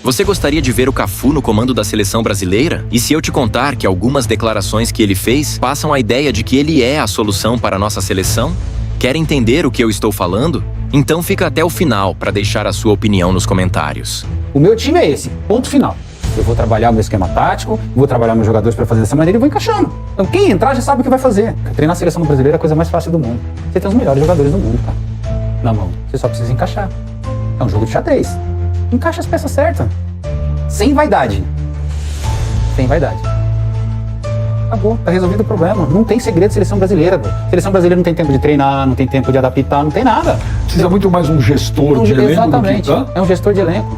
Você gostaria de ver o Cafu no comando da seleção brasileira? E se eu te contar que algumas declarações que ele fez passam a ideia de que ele é a solução para a nossa seleção? Quer entender o que eu estou falando? Então fica até o final para deixar a sua opinião nos comentários. O meu time é esse, ponto final. Eu vou trabalhar o meu esquema tático, vou trabalhar meus jogadores para fazer dessa maneira e vou encaixando. Então quem entrar já sabe o que vai fazer. Treinar a seleção brasileira é a coisa mais fácil do mundo. Você tem os melhores jogadores do mundo, cara, na mão. Você só precisa encaixar. É um jogo de xadrez. Encaixa as peças certas. Sem vaidade. Sem vaidade. Acabou, tá resolvido o problema. Não tem segredo de seleção brasileira, velho. Seleção brasileira não tem tempo de treinar, não tem tempo de adaptar, não tem nada. Precisa muito mais um gestor de elenco. Exatamente, é um gestor de elenco.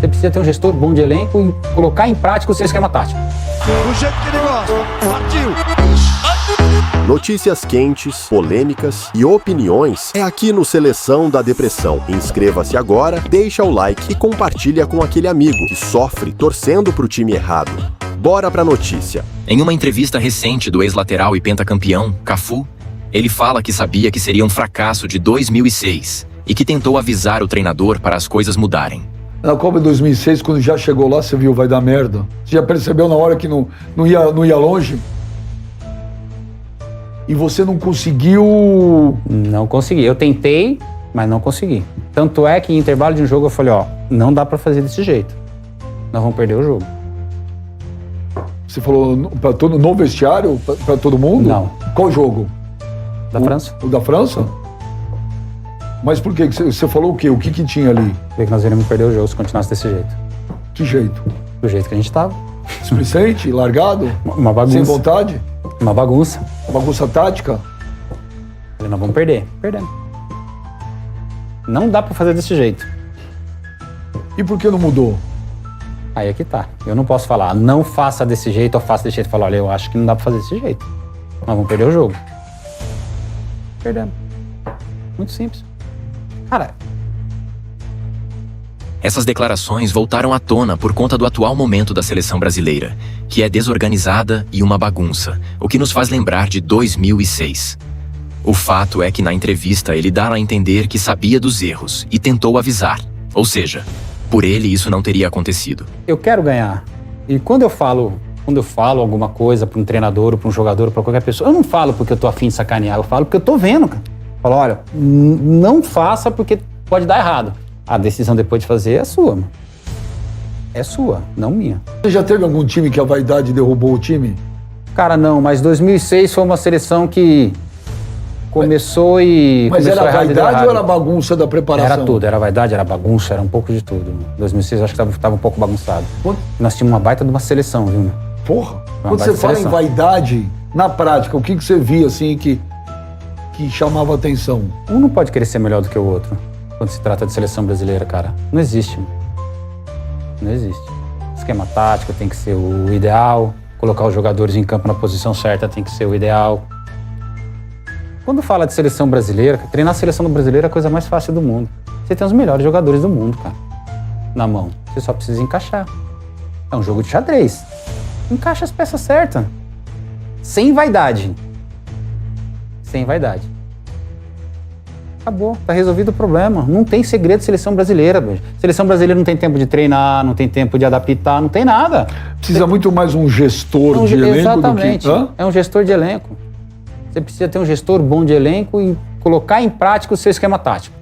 Você precisa ter um gestor bom de elenco e colocar em prática o seu esquema tático. Do jeito que ele gosta. Partiu! Notícias quentes, polêmicas e opiniões é aqui no Seleção da Depressão. Inscreva-se agora, deixa o like e compartilha com aquele amigo que sofre torcendo pro time errado. Bora pra notícia. Em uma entrevista recente do ex-lateral e pentacampeão, Cafu, ele fala que sabia que seria um fracasso de 2006 e que tentou avisar o treinador para as coisas mudarem. Na Copa de 2006, quando já chegou lá, você viu, vai dar merda. Você já percebeu na hora que não ia longe? E você não conseguiu... Não consegui. Eu tentei, mas não consegui. Tanto é que em intervalo de um jogo eu falei, ó, não dá pra fazer desse jeito. Nós vamos perder o jogo. Você falou pra todo, no vestiário, pra todo mundo? Não. Qual jogo? Da França. O da França? Mas por quê? Você falou o quê? O que tinha ali? Falei que nós iríamos perder o jogo se continuasse desse jeito. Que jeito? Do jeito que a gente tava. Displicente? Largado? Uma bagunça. Sem vontade? Uma bagunça. Bagunça tática? Falei, nós vamos perder. Perdemos. Não dá pra fazer desse jeito. E por que não mudou? Aí é que tá. Eu não posso falar, não faça desse jeito ou faça desse jeito. Falar, olha, eu acho que não dá pra fazer desse jeito. Nós vamos perder o jogo. Perdemos. Muito simples. Cara, Essas declarações voltaram à tona por conta do atual momento da seleção brasileira, que é desorganizada e uma bagunça, o que nos faz lembrar de 2006. O fato é que na entrevista ele dá a entender que sabia dos erros e tentou avisar, ou seja, por ele isso não teria acontecido. eu quero ganhar. E quando eu falo alguma coisa para um treinador, ou para um jogador, para qualquer pessoa, eu não falo porque eu tô afim de sacanear, eu falo porque eu tô vendo, cara. Eu falo, olha, não faça porque pode dar errado. A decisão depois de fazer é sua, mano. É sua, não minha. Você já teve algum time que a vaidade derrubou o time? Cara, não, mas 2006 foi uma seleção que começou e... Mas começou era errado e deu vaidade errado. ou era bagunça da preparação? Era tudo, era vaidade, era bagunça, era um pouco de tudo. 2006 eu acho que tava um pouco bagunçado. Quando- Nós tínhamos uma baita de uma seleção, viu? Meu? Porra, Uma quando você baita fala em seleção. vaidade, na prática, o que você via assim que chamava atenção? Um não pode querer ser melhor do que o outro quando se trata de seleção brasileira, cara. Não existe. Não existe. Esquema tático tem que ser o ideal, colocar os jogadores em campo na posição certa tem que ser o ideal. Quando fala de seleção brasileira, treinar a seleção brasileira é a coisa mais fácil do mundo. Você tem os melhores jogadores do mundo, cara, na mão. Você só precisa encaixar. É um jogo de xadrez. Encaixa as peças certas. Sem vaidade. Sem vaidade. Acabou, tá resolvido o problema. Não tem segredo de seleção brasileira, velho. Seleção brasileira não tem tempo de treinar, não tem tempo de adaptar, não tem nada. Precisa muito mais um gestor de elenco Exatamente. do que... Hã? É um gestor de elenco. Você precisa ter um gestor bom de elenco e colocar em prática o seu esquema tático.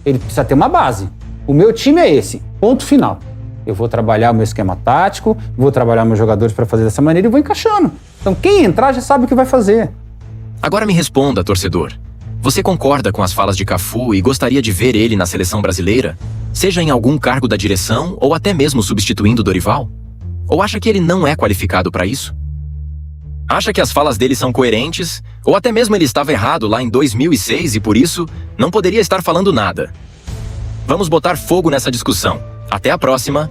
Ele precisa ter uma base. O meu time é esse, ponto final. Eu vou trabalhar o meu esquema tático, vou trabalhar meus jogadores para fazer dessa maneira e vou encaixando. Então quem entrar já sabe o que vai fazer. Agora me responda, torcedor. Você concorda com as falas de Cafu e gostaria de ver ele na seleção brasileira? Seja em algum cargo da direção ou até mesmo substituindo Dorival? Ou acha que ele não é qualificado para isso? Acha que as falas dele são coerentes? Ou até mesmo ele estava errado lá em 2006 e por isso não poderia estar falando nada? Vamos botar fogo nessa discussão. Até a próxima